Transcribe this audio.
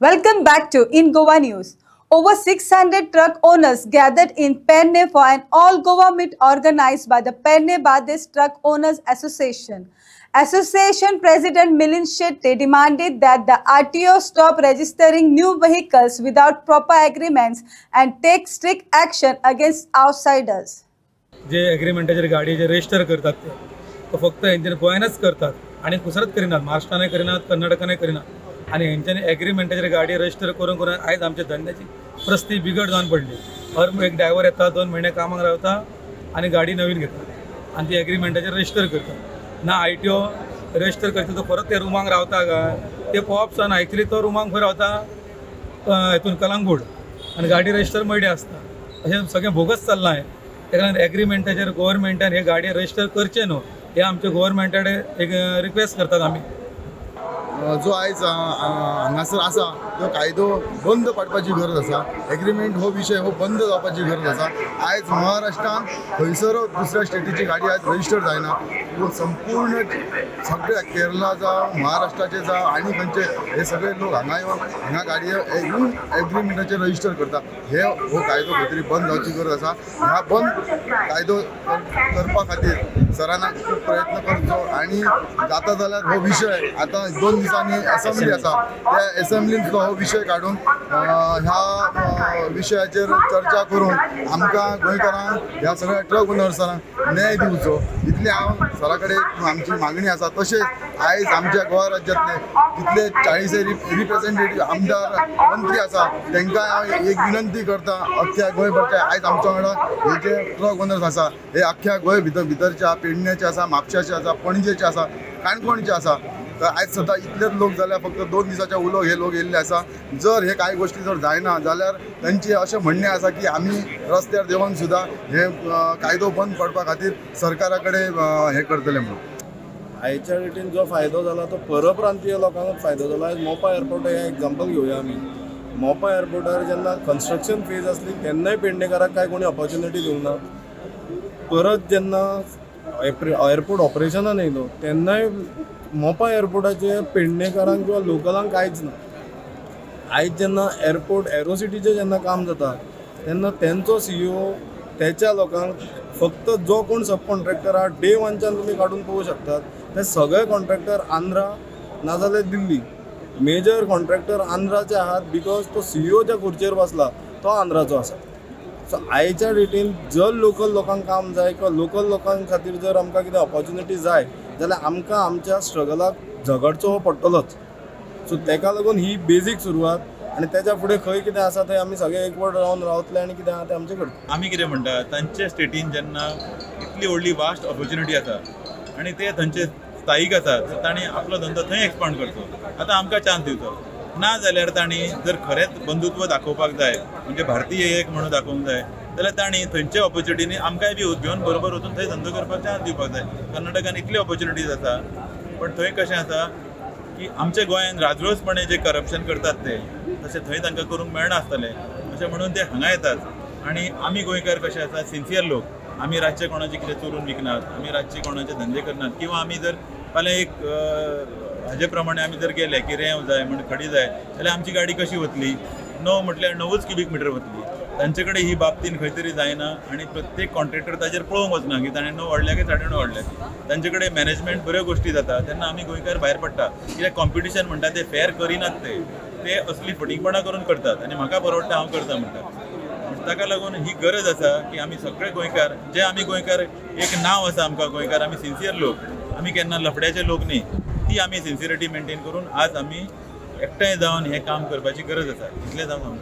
Welcome back to In Goa News. Over 600 truck owners gathered in Penne for an all-Goa meet organized by the Penne Bades Truck Owners Association. Association President Milind Shetty demanded that the RTO stop registering new vehicles without proper agreements and take strict action against outsiders. जे एग्रीमेंटाचेर गाडी जे register करतात ते फक्त हेंच्यानी गोंयानच करतात आणि दुसरत करिनात, महाराष्ट्राने करिनात, कर्नाटकाने करिनात आणि हेंच्यानी एग्रीमेंटाचेर गाडी रजिस्टर करून करून आयज आमच्या धंद्याची परिस्थिती बिगड जावन पडली. हर एक ड्रायव्हर येता 2 महिने कामाक रावता आणि गाडी नवीन घेतात आणि ती एग्रीमेंटाचेर रजिस्टर करतात. ना ITO रजिस्टर करता तो परत ते रुमांक रावता काय ते पॉप सन एक्चुअली तो रुमांक खंय रावता हितून कलंगूट आणि गाडी रजिस्टर मयडे आसता. अशें सगळें बोगस चल्लां आहे. त्याला एग्रीमेंटाचेर गव्हर्मेंटान हे गाडी रजिस्टर करचे न्हू हे आमच्या गव्हर्मेंटा कडेन एक रिक्वेस्ट करतात आमी. जो आयज हांगासर आसा तो कायदो बंद पाडपाची गरज आसा. एग्रीमेंट हो विशय हो बंद जावपाची गरज आसा. आयज महाराष्ट्रान खंयसर दुसऱ्या स्टेटीची गाडी आयज रजिस्टर जायना. संपूर्ण सगळ्या केरला जावं महाराष्ट्राचे जावं आनी खंयचे हे सगळे लोक हांगा येवन हांगा गाडयो एग्रीमेंटाचेर रजिस्टर करता. हे हो कायदो खंय तरी बंद जावची गरज आसा. ह्या बंद कायदो करपा खातीर सरांना खूब प्रयत्न करचो आनी जाता जाल्यार हो विशय आतां 2 दिसांनी असेंब्ली आसा त्या असेंब्लीन हो विशय काडून ह्या विशयाचेर चर्चा करून आमकां गोंयकारांक ह्या सगळ्या ट्रक ओनर्सांक न्याय दिवचो इतली हांव सरा कडेन आमची मागणी आसा. तशेंच आयज आमच्या गोवा राज्यांतले जितले 40 रिप्रेझेंटेटिव्ह आमदार मंत्री आसा तांकां हांव एक विनंती करता. अख्ख्या गोंयभरचे आयज आमच्या वांगडा हे जे ट्रक ओनर्स आसा हे अख्ख्या गोंय भितरचे पेडण्याचे आसा, म्हापशाचे आसा, पणजेचे आसा, काणकोणचे आसा. तर आयज सद्दां इतलेच लोक जाल्यार फक्त 2 दिसाच्या उलोवक हे लोक येयल्ले आसा. जर हे कांय गोश्टी जर जायना जाल्यार तांचे अशें म्हणणें आसा की आमी रस्त्यार देवन सुद्दां हे कायदो बंद पडपा खातीर सरकारा कडेन हे करतले म्हणून. आयच्या डेटीन जो फायदो जाला तो परप्रांतीय लोकांक फायदो जाला. आयज मोपा एअरपोर्ट हे एग्जाम्पल घेवया आमी. मोपा एअरपोर्टार जेन्ना कन्स्ट्रक्शन फेज आसली तेन्नाय पेडणेकाराक काय कोणी ऑपॉर्च्युनिटी दिवंक ना. परत जेन्ना एअरपोर्ट ऑपरेशनान येयलो तेन्नाय मोपा एअरपोर्टाचे पेडणेकारांक किंवा लोकलांक कांयच ना. आयज जेन्ना एअरपोर्ट एरोसिटीचें जेन्ना काम जाता तेन्ना तेंचो CEO त्याच्या लोकांक फक्त जो कोण सब कॉन्ट्रॅक्टर आहा डे 1च्यान तुमी काडून पळोवंक शकतात. ते सगळे कॉन्ट्रॅक्टर आंध्रा नाजाल्यार दिल्ली. मेजर कॉन्ट्रॅक्टर आंध्राचे आहात बिकॉज तो CEO ज्या खुर्चेर बसला तो आंध्राचो आसा. सो आयच्या डेटीन जर लोकल लोकांक काम जाय किंवा लोकल लोकांक खातीर जर आमकां कितें ऑपॉर्च्युनिटी जाय जाल्यार आमकां आमच्या स्ट्रगलाक झगडचो हो पडटलोच. सो ताका लागून ही बेजीक सुरवात आनी तेच्या फुडें खंय कितें आसा तें आमी सगळे एकवट रावन रावतले आनी कितें आहा तें आमचें करतले. आमी कितें म्हणटा तांचे स्टेटीन जेन्ना इतली व्हडली वास्ट ऑपॉर्च्युनिटी आसा आनी ते थंयचे स्थायीक आसा तांणी आपलो धंदो थंय एक्सपांड करचो. आतां आमकां चान्स दिवचो ना जाल्यार तांणी जर खरेंच बंधुत्व दाखोवपाक जाय म्हणजे भारतीय एक म्हणून दाखोवंक जाय जाल्यार तांणी थंयचे ऑपॉर्च्युनिटीनी आमकांय बी घेवन बरोबर वचून थंय धंदो करपाक चान्स दिवपाक जाय. कर्नाटकान इतली ऑपॉर्च्युनिटीज आसा पण थंय कशें आसा की आमच्या गोंयान राजरोसपणे जे करप्शन करतात ते तशें थंय तांकां करूंक मेळना आसतलें. अशें म्हणून ते हांगा येतात आनी आमी गोंयकार कशे आसा सिन्सियर लोक. आमी रातचे कोणाचे कितें चोरून विकनात, आमी रातचे कोणाचे धंदे करनात किंवा आमी जर फाल्यां एक हाजे प्रमाणे आमी जर गेले की रेंव जाय म्हण खडी जाय जाल्यार आमची गाडी कशी वतली. 9 म्हटल्यार 9च क्युबिक मिटर वतली. तांचे कडेन ही बाबतीन खंय तरी जायना आनी प्रत्येक कॉन्ट्रॅक्टर ताजेर पळोवंक वचना की ताणें 9 वाडल्या की 9.5 वाडल्यात. तांचे कडेन मॅनेजमेंट बऱ्यो गोश्टी जाता तेन्ना आमी गोंयकार भायर पडटा. कित्याक कॉम्पिटिशन म्हणटा ते फेर करिनात ते असली फटिंगपणां करून करतात आनी म्हाका परवडटा हांव करता म्हणटा. ताका लागून ही गरज आसा की आमी सगळे गोंयकार जे आमी गोंयकार एक नांव आसा आमकां गोंयकार आमी सिन्सियर लोक. आमी केन्ना लफड्याचे लोक न्ही. ती आमी सिन्सियरिटी मेंटेन करून आज आमी एकठांय जावन हें काम करपाची गरज आसा. इतलें जावन